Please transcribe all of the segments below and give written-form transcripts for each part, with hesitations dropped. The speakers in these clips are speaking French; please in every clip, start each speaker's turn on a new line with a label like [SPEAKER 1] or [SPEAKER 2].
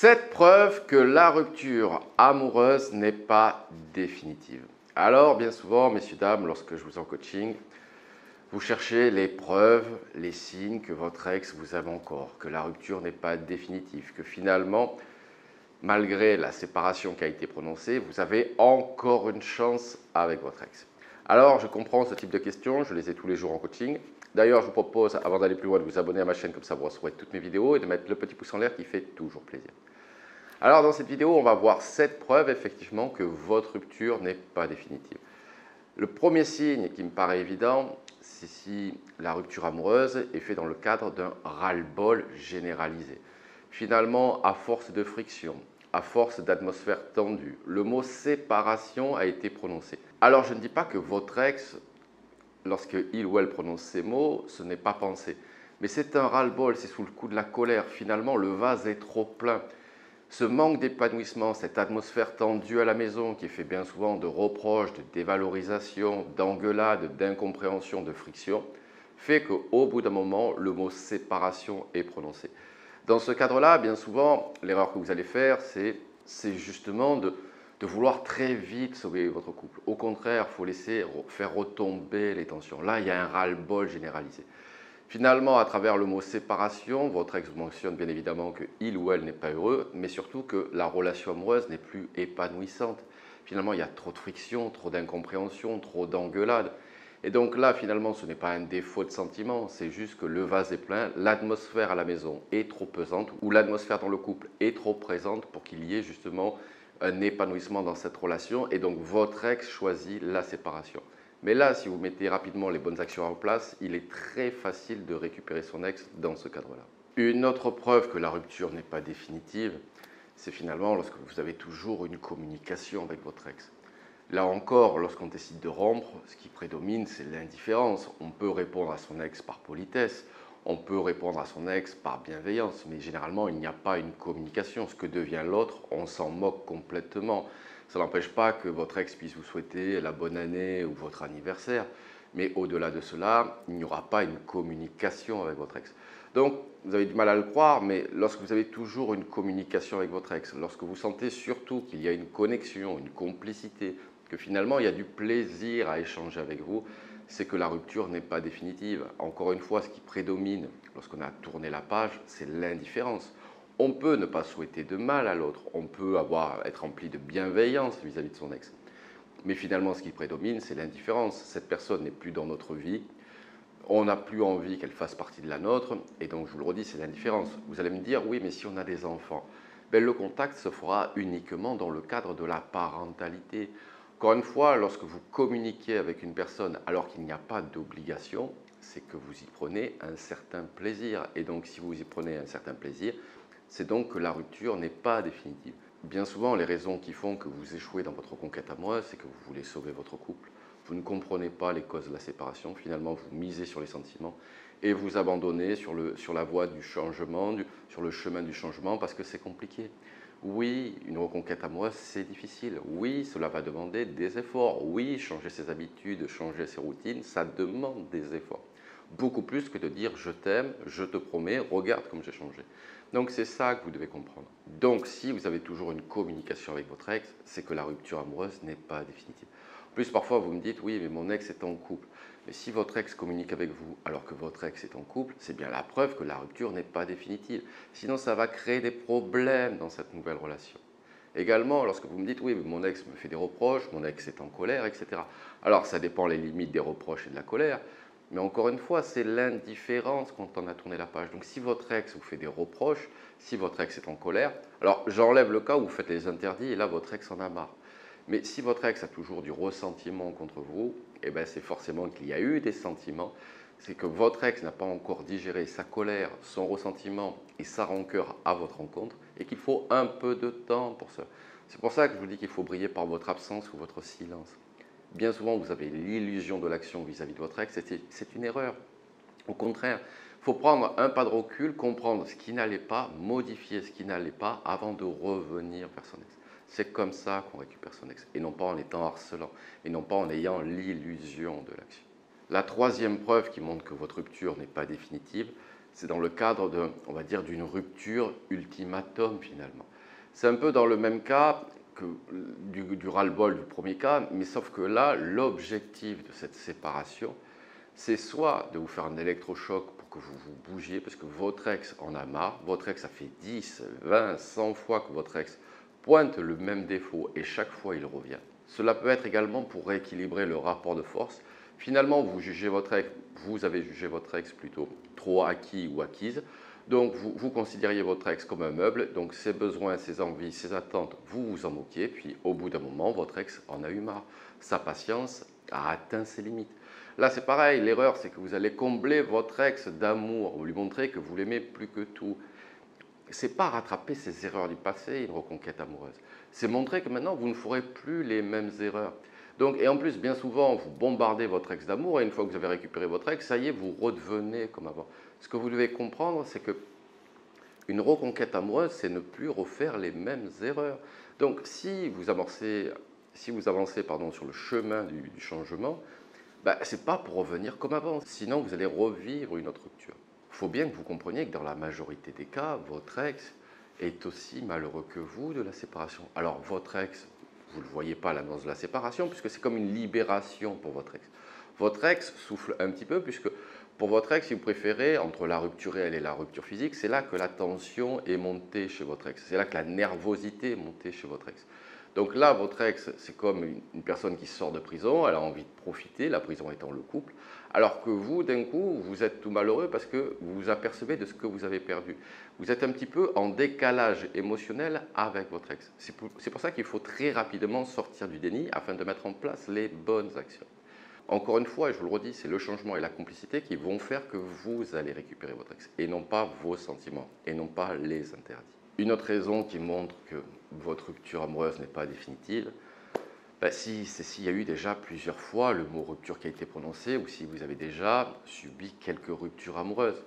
[SPEAKER 1] 7 preuves que la rupture amoureuse n'est pas définitive. Alors, bien souvent, messieurs, dames, lorsque je vous en coaching, vous cherchez les preuves, les signes que votre ex vous aime encore, que la rupture n'est pas définitive, que finalement, malgré la séparation qui a été prononcée, vous avez encore une chance avec votre ex. Alors, je comprends ce type de questions, je les ai tous les jours en coaching. D'ailleurs, je vous propose, avant d'aller plus loin, de vous abonner à ma chaîne, comme ça vous recevrez toutes mes vidéos, et de mettre le petit pouce en l'air qui fait toujours plaisir. Alors, dans cette vidéo, on va voir 7 preuves, effectivement, que votre rupture n'est pas définitive. Le premier signe qui me paraît évident, c'est si la rupture amoureuse est faite dans le cadre d'un ras-le-bol généralisé. Finalement, à force de friction, à force d'atmosphère tendue, le mot séparation a été prononcé. Alors, je ne dis pas que votre ex, lorsque il ou elle prononce ces mots, ce n'est pas pensé. Mais c'est un ras-le-bol, c'est sous le coup de la colère. Finalement, le vase est trop plein. Ce manque d'épanouissement, cette atmosphère tendue à la maison qui est fait bien souvent de reproches, de dévalorisation, d'engueulades, d'incompréhension, de friction, fait qu'au bout d'un moment, le mot séparation est prononcé. Dans ce cadre-là, bien souvent, l'erreur que vous allez faire, c'est justement de vouloir très vite sauver votre couple. Au contraire, il faut laisser faire retomber les tensions. Là, il y a un ras-le-bol généralisé. Finalement, à travers le mot séparation, votre ex vous mentionne bien évidemment qu'il ou elle n'est pas heureux, mais surtout que la relation amoureuse n'est plus épanouissante. Finalement, il y a trop de friction, trop d'incompréhension, trop d'engueulades. Et donc là, finalement, ce n'est pas un défaut de sentiment, c'est juste que le vase est plein, l'atmosphère à la maison est trop pesante, ou l'atmosphère dans le couple est trop présente pour qu'il y ait justement un épanouissement dans cette relation, et donc votre ex choisit la séparation. Mais là, si vous mettez rapidement les bonnes actions en place, il est très facile de récupérer son ex dans ce cadre-là. Une autre preuve que la rupture n'est pas définitive, c'est finalement lorsque vous avez toujours une communication avec votre ex. Là encore, lorsqu'on décide de rompre, ce qui prédomine, c'est l'indifférence. On peut répondre à son ex par politesse, on peut répondre à son ex par bienveillance, mais généralement, il n'y a pas une communication. Ce que devient l'autre, on s'en moque complètement. Ça n'empêche pas que votre ex puisse vous souhaiter la bonne année ou votre anniversaire, mais au-delà de cela, il n'y aura pas une communication avec votre ex. Donc, vous avez du mal à le croire, mais lorsque vous avez toujours une communication avec votre ex, lorsque vous sentez surtout qu'il y a une connexion, une complicité, que finalement il y a du plaisir à échanger avec vous, c'est que la rupture n'est pas définitive. Encore une fois, ce qui prédomine lorsqu'on a tourné la page, c'est l'indifférence. On peut ne pas souhaiter de mal à l'autre, on peut être rempli de bienveillance vis-à-vis de son ex. Mais finalement, ce qui prédomine, c'est l'indifférence. Cette personne n'est plus dans notre vie, on n'a plus envie qu'elle fasse partie de la nôtre, et donc je vous le redis, c'est l'indifférence. Vous allez me dire, oui, mais si on a des enfants, le contact se fera uniquement dans le cadre de la parentalité. Encore une fois, lorsque vous communiquez avec une personne alors qu'il n'y a pas d'obligation, c'est que vous y prenez un certain plaisir. Et donc, si vous y prenez un certain plaisir, c'est donc que la rupture n'est pas définitive. Bien souvent, les raisons qui font que vous échouez dans votre conquête amoureuse, c'est que vous voulez sauver votre couple. Vous ne comprenez pas les causes de la séparation. Finalement, vous misez sur les sentiments et vous abandonnez sur la voie du changement, sur le chemin du changement parce que c'est compliqué. Oui, une reconquête amoureuse, c'est difficile. Oui, cela va demander des efforts. Oui, changer ses habitudes, changer ses routines, ça demande des efforts. Beaucoup plus que de dire je t'aime, je te promets, regarde comme j'ai changé. Donc c'est ça que vous devez comprendre. Donc si vous avez toujours une communication avec votre ex, c'est que la rupture amoureuse n'est pas définitive. En plus, parfois vous me dites oui, mais mon ex est en couple. Mais si votre ex communique avec vous alors que votre ex est en couple, c'est bien la preuve que la rupture n'est pas définitive. Sinon, ça va créer des problèmes dans cette nouvelle relation. Également, lorsque vous me dites oui, mais mon ex me fait des reproches, mon ex est en colère, etc. Alors, ça dépend les limites des reproches et de la colère. Mais encore une fois, c'est l'indifférence quand on a tourné la page. Donc si votre ex vous fait des reproches, si votre ex est en colère, alors j'enlève le cas où vous faites les interdits et là votre ex en a marre. Mais si votre ex a toujours du ressentiment contre vous, eh ben c'est forcément qu'il y a eu des sentiments. C'est que votre ex n'a pas encore digéré sa colère, son ressentiment et sa rancœur à votre rencontre et qu'il faut un peu de temps pour ça. C'est pour ça que je vous dis qu'il faut briller par votre absence ou votre silence. Bien souvent, vous avez l'illusion de l'action vis-à-vis de votre ex, c'est une erreur. Au contraire, il faut prendre un pas de recul, comprendre ce qui n'allait pas, modifier ce qui n'allait pas avant de revenir vers son ex. C'est comme ça qu'on récupère son ex, et non pas en étant harcelant, et non pas en ayant l'illusion de l'action. La troisième preuve qui montre que votre rupture n'est pas définitive, c'est dans le cadre de, on va dire, d'une rupture ultimatum finalement. C'est un peu dans le même cas que du ras-le-bol du premier cas, mais sauf que là, l'objectif de cette séparation, c'est soit de vous faire un électrochoc pour que vous vous bougiez, parce que votre ex en a marre, votre ex, ça fait 10, 20, 100 fois que votre ex pointe le même défaut et chaque fois il revient. Cela peut être également pour rééquilibrer le rapport de force. Finalement, vous avez jugé votre ex plutôt trop acquis ou acquise, donc vous considériez votre ex comme un meuble, donc ses besoins, ses envies, ses attentes, vous vous en moquiez, puis au bout d'un moment, votre ex en a eu marre. Sa patience a atteint ses limites. Là, c'est pareil, l'erreur, c'est que vous allez combler votre ex d'amour, vous lui montrez que vous l'aimez plus que tout. C'est pas rattraper ses erreurs du passé, une reconquête amoureuse. C'est montrer que maintenant, vous ne ferez plus les mêmes erreurs. Donc, et en plus, bien souvent, vous bombardez votre ex d'amour, et une fois que vous avez récupéré votre ex, ça y est, vous redevenez comme avant. Ce que vous devez comprendre, c'est que une reconquête amoureuse, c'est ne plus refaire les mêmes erreurs. Donc, si vous avancez sur le chemin du changement, ce n'est pas pour revenir comme avant. Sinon, vous allez revivre une autre rupture. Il faut bien que vous compreniez que dans la majorité des cas, votre ex est aussi malheureux que vous de la séparation. Alors, votre ex, vous ne le voyez pas à l'annonce de la séparation, puisque c'est comme une libération pour votre ex. Votre ex souffle un petit peu, puisque pour votre ex, si vous préférez, entre la rupture réelle et la rupture physique, c'est là que la tension est montée chez votre ex. C'est là que la nervosité est montée chez votre ex. Donc là, votre ex, c'est comme une personne qui sort de prison, elle a envie de profiter, la prison étant le couple, alors que vous, d'un coup, vous êtes tout malheureux parce que vous vous apercevez de ce que vous avez perdu. Vous êtes un petit peu en décalage émotionnel avec votre ex. C'est pour ça qu'il faut très rapidement sortir du déni afin de mettre en place les bonnes actions. Encore une fois, et je vous le redis, c'est le changement et la complicité qui vont faire que vous allez récupérer votre ex, et non pas vos sentiments, et non pas les interdits. Une autre raison qui montre que votre rupture amoureuse n'est pas définitive, c'est s'il y a eu déjà plusieurs fois le mot rupture qui a été prononcé, ou si vous avez déjà subi quelques ruptures amoureuses.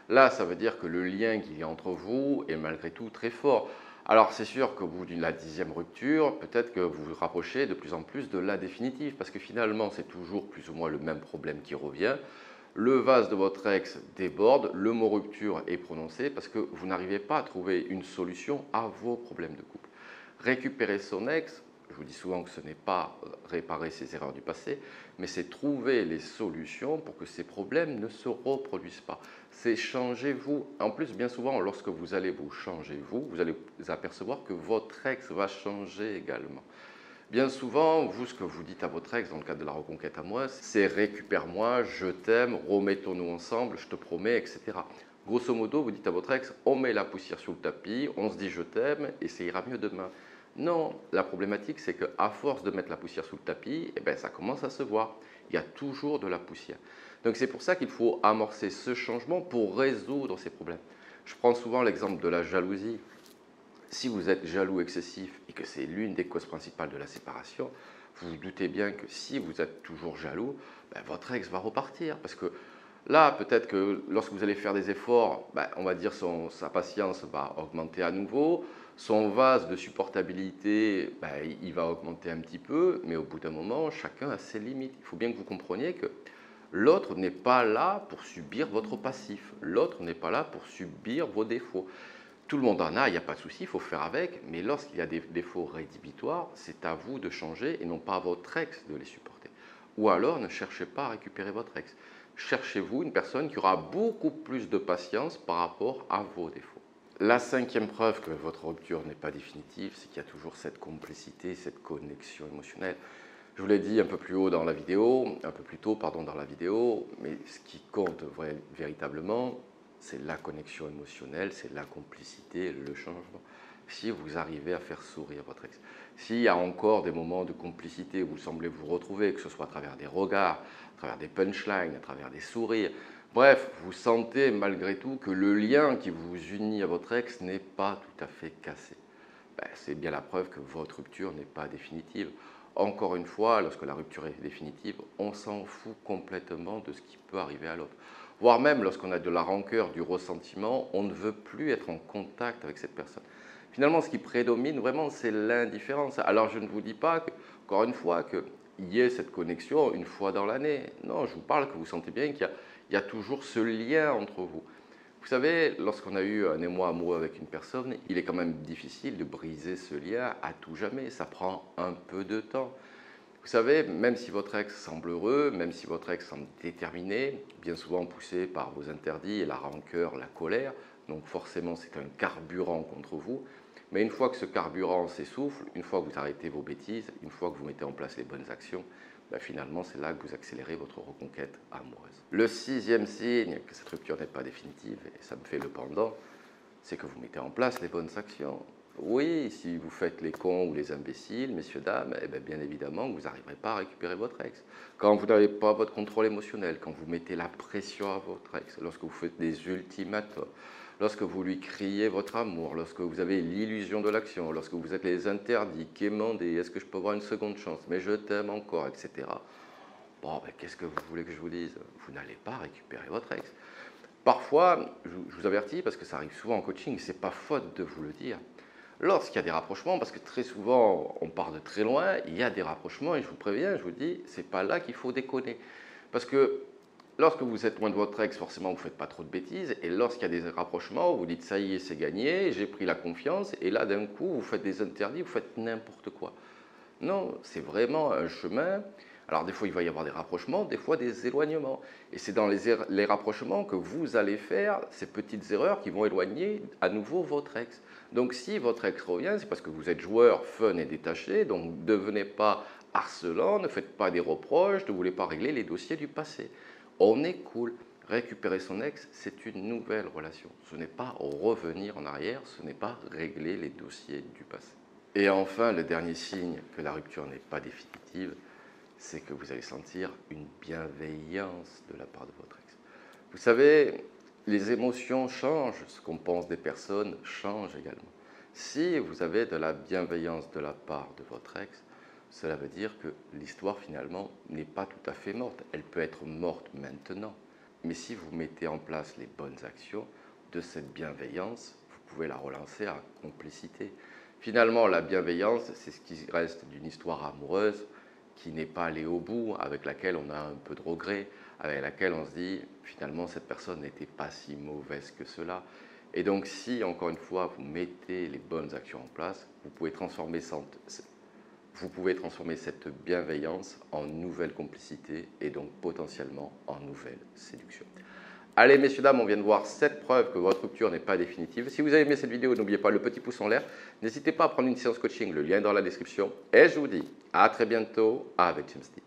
[SPEAKER 1] Là, ça veut dire que le lien qu'il y a entre vous est malgré tout très fort. Alors c'est sûr qu'au bout de la 10e rupture, peut-être que vous vous rapprochez de plus en plus de la définitive, parce que finalement c'est toujours plus ou moins le même problème qui revient. Le vase de votre ex déborde, le mot rupture est prononcé parce que vous n'arrivez pas à trouver une solution à vos problèmes de couple. Récupérer son ex, je vous dis souvent que ce n'est pas réparer ses erreurs du passé, mais c'est trouver les solutions pour que ces problèmes ne se reproduisent pas. C'est changer vous. En plus, bien souvent, lorsque vous allez vous changer vous allez vous apercevoir que votre ex va changer également. Bien souvent, vous, ce que vous dites à votre ex dans le cadre de la reconquête amoureuse, c'est récupère-moi, je t'aime, remettons-nous ensemble, je te promets, etc. Grosso modo, vous dites à votre ex, on met la poussière sous le tapis, on se dit je t'aime et ça ira mieux demain. Non, la problématique, c'est qu'à force de mettre la poussière sous le tapis, ça commence à se voir. Il y a toujours de la poussière. Donc c'est pour ça qu'il faut amorcer ce changement pour résoudre ces problèmes. Je prends souvent l'exemple de la jalousie. Si vous êtes jaloux excessif et que c'est l'une des causes principales de la séparation, vous vous doutez bien que si vous êtes toujours jaloux, votre ex va repartir. Parce que là, peut-être que lorsque vous allez faire des efforts, on va dire sa patience va augmenter à nouveau, son vase de supportabilité, il va augmenter un petit peu, mais au bout d'un moment, chacun a ses limites. Il faut bien que vous compreniez que l'autre n'est pas là pour subir votre passif. L'autre n'est pas là pour subir vos défauts. Tout le monde en a, il n'y a pas de souci, il faut faire avec, mais lorsqu'il y a des défauts rédhibitoires, c'est à vous de changer et non pas à votre ex de les supporter. Ou alors, ne cherchez pas à récupérer votre ex. Cherchez-vous une personne qui aura beaucoup plus de patience par rapport à vos défauts. La 5e preuve que votre rupture n'est pas définitive, c'est qu'il y a toujours cette complicité, cette connexion émotionnelle. Je vous l'ai dit un peu plus tôt dans la vidéo, mais ce qui compte véritablement, c'est la connexion émotionnelle, c'est la complicité, le changement. Si vous arrivez à faire sourire votre ex, s'il y a encore des moments de complicité où vous semblez vous retrouver, que ce soit à travers des regards, à travers des punchlines, à travers des sourires, bref, vous sentez malgré tout que le lien qui vous unit à votre ex n'est pas tout à fait cassé. C'est bien la preuve que votre rupture n'est pas définitive. Encore une fois, lorsque la rupture est définitive, on s'en fout complètement de ce qui peut arriver à l'autre. Voire même lorsqu'on a de la rancœur, du ressentiment, on ne veut plus être en contact avec cette personne. Finalement, ce qui prédomine vraiment, c'est l'indifférence. Alors je ne vous dis pas, encore une fois, qu'il y ait cette connexion une fois dans l'année. Non, je vous parle que vous sentez bien qu'il y a toujours ce lien entre vous. Vous Vous savez, lorsqu'on a eu un émoi amoureux avec une personne, il est quand même difficile de briser ce lien à tout jamais. Ça prend un peu de temps. Vous savez, même si votre ex semble heureux, même si votre ex semble déterminé, bien souvent poussé par vos interdits et la rancœur, la colère, donc forcément c'est un carburant contre vous, mais une fois que ce carburant s'essouffle, une fois que vous arrêtez vos bêtises, une fois que vous mettez en place les bonnes actions, ben finalement c'est là que vous accélérez votre reconquête amoureuse. Le sixième signe que cette rupture n'est pas définitive, et ça me fait le pendant, c'est que vous mettez en place les bonnes actions. Oui, si vous faites les cons ou les imbéciles, messieurs, dames, eh bien évidemment, vous n'arriverez pas à récupérer votre ex. Quand vous n'avez pas votre contrôle émotionnel, quand vous mettez la pression à votre ex, lorsque vous faites des ultimatums, lorsque vous lui criez votre amour, lorsque vous avez l'illusion de l'action, lorsque vous êtes les interdits, quémandés, est-ce que je peux avoir une seconde chance, mais je t'aime encore, etc. Bon, qu'est-ce que vous voulez que je vous dise? Vous n'allez pas récupérer votre ex. Parfois, je vous avertis, parce que ça arrive souvent en coaching, ce n'est pas faute de vous le dire. Lorsqu'il y a des rapprochements, parce que très souvent on part de très loin, il y a des rapprochements et je vous préviens, je vous dis, c'est pas là qu'il faut déconner. Parce que lorsque vous êtes loin de votre ex, forcément vous ne faites pas trop de bêtises, et lorsqu'il y a des rapprochements, vous dites ça y est, c'est gagné, j'ai pris la confiance, et là d'un coup vous faites des interdits, vous faites n'importe quoi. Non, c'est vraiment un chemin. Alors des fois il va y avoir des rapprochements, des fois des éloignements. Et c'est dans les rapprochements que vous allez faire ces petites erreurs qui vont éloigner à nouveau votre ex. Donc si votre ex revient, c'est parce que vous êtes joueur fun et détaché, donc ne devenez pas harcelant, ne faites pas des reproches, ne voulez pas régler les dossiers du passé. On est cool. Récupérer son ex, c'est une nouvelle relation. Ce n'est pas revenir en arrière, ce n'est pas régler les dossiers du passé. Et enfin, le dernier signe que la rupture n'est pas définitive, c'est que vous allez sentir une bienveillance de la part de votre ex. Vous savez, les émotions changent, ce qu'on pense des personnes change également. Si vous avez de la bienveillance de la part de votre ex, cela veut dire que l'histoire finalement n'est pas tout à fait morte. Elle peut être morte maintenant. Mais si vous mettez en place les bonnes actions, de cette bienveillance, vous pouvez la relancer à complicité. Finalement, la bienveillance, c'est ce qui reste d'une histoire amoureuse qui n'est pas allée au bout, avec laquelle on a un peu de regret, avec laquelle on se dit finalement cette personne n'était pas si mauvaise que cela. Et donc si, encore une fois, vous mettez les bonnes actions en place, vous pouvez transformer cette bienveillance en nouvelle complicité et donc potentiellement en nouvelle séduction. Allez, messieurs, dames, on vient de voir 7 preuves que votre rupture n'est pas définitive. Si vous avez aimé cette vidéo, n'oubliez pas le petit pouce en l'air. N'hésitez pas à prendre une séance coaching, le lien est dans la description. Et je vous dis à très bientôt avec James Lee.